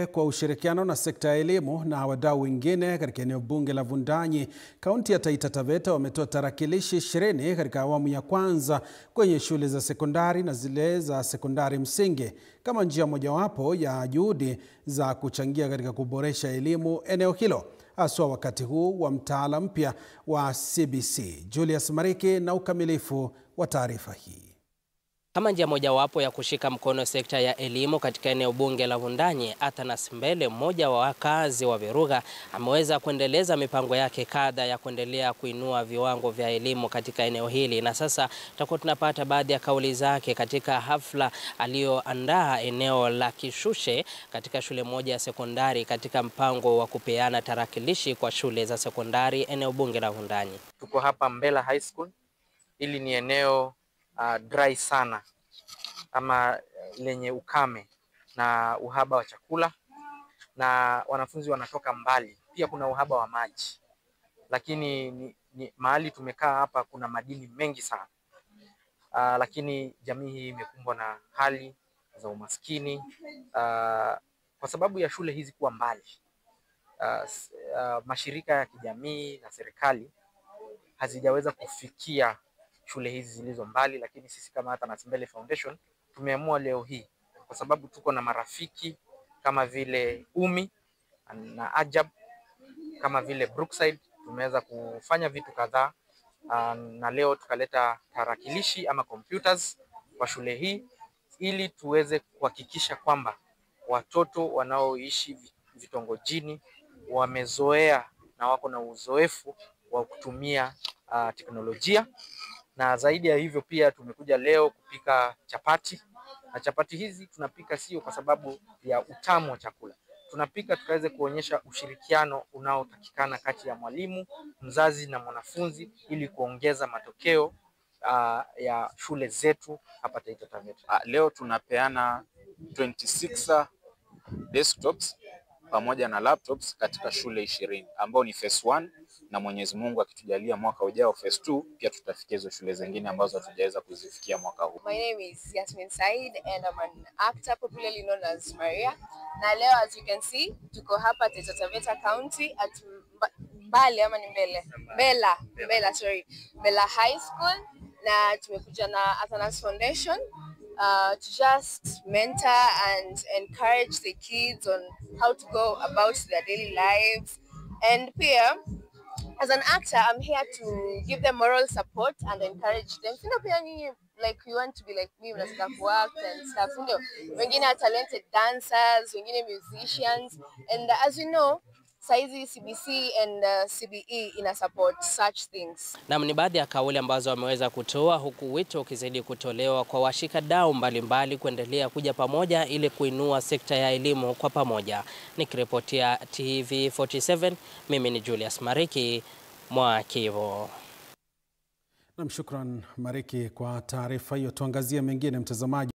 Kwa ushirikiano na sekta ya elimu na wadau wengine katika eneo bunge la Wundanyi, kaunti ya Taita Taveta wametoa tarakilishi 20 katika awamu ya kwanza kwenye shule za sekondari na zile za sekondari msingi kama njia mojawapo ya juhudi za kuchangia katika kuboresha elimu eneo hilo, haswa wakati huu wa mtaala mpya wa CBC. Julius Mariki na ukamilifu wa taarifa hii. Kama njia mojawapo ya kushika mkono sekta ya elimu katika eneo bunge la Wundanyi, Athanas Mbele, mmoja wa wakazi wa Virugha, ameweza kuendeleza mipango yake kadha ya kuendelea kuinua viwango vya elimu katika eneo hili. Na sasa tutakuwa tunapata baadhi ya kauli zake katika hafla aliyoandaa eneo la Kishushe katika shule moja ya sekondari katika mpango wa kupeana tarakilishi kwa shule za sekondari eneo bunge la Wundanyi. Tuko hapa Mbela High School. Hili ni eneo dry sana ama lenye ukame na uhaba wa chakula, na wanafunzi wanatoka mbali. Pia kuna uhaba wa maji, lakini mahali tumekaa hapa kuna madini mengi sana. Lakini jamii hii imekumbwa na hali za umaskini kwa sababu ya shule hizi kuwa mbali. Mashirika ya kijamii na serikali hazijaweza kufikia shule hizi zilizo mbali, lakini sisi kama Athanas Mbele Foundation tumeamua leo hii, kwa sababu tuko na marafiki kama vile Umi na Ajab, kama vile Brookside, tumeweza kufanya vitu kadhaa, na leo tukaleta tarakilishi ama computers kwa shule hii ili tuweze kuhakikisha kwamba watoto wanaoishi vitongojini wamezoea na wako na uzoefu wa kutumia teknolojia. Na zaidi ya hivyo pia tumekuja leo kupika chapati, na chapati hizi tunapika sio kwa sababu ya utamu wa chakula. Tunapika tukaweze kuonyesha ushirikiano unaotakikana kati ya mwalimu, mzazi na mwanafunzi ili kuongeza matokeo ya shule zetu hapa Taita Taveta. Leo tunapeana 26 desktops pamoja na laptops katika shule 20 ambao ni phase 1, na Mwenyezi Mungu akitujalia mwaka ujao phase 2 pia tutafikia hizo shule zingine ambazo hatujaweza kuzifikia mwaka huu. My name is Yasmin Said and I'm an actor popularly known as Maria. Na leo, as you can see, tuko hapa Taita Taveta County at Mbela High School, na tumekuja na Athanas Foundation to just mentor and encourage the kids on how to go about their daily lives. And pia, as an actor, I'm here to give them moral support and encourage them. Like you want to be like me, unataka work and stuff. Wengine are talented dancers, wengine musicians, and as you know, saizi CBC and CBE ina support such things. Na ni baadhi ya kauli ambazo wameweza kutoa, huku wito ukizidi kutolewa kwa washikadau mbalimbali kuendelea kuja pamoja ili kuinua sekta ya elimu kwa pamoja. Nikiripotia TV47, mimi ni Julius Mariki mwa Kivu. Shukran Mariki kwa taarifa hiyo. Tuangazie mengine, mtazamaji.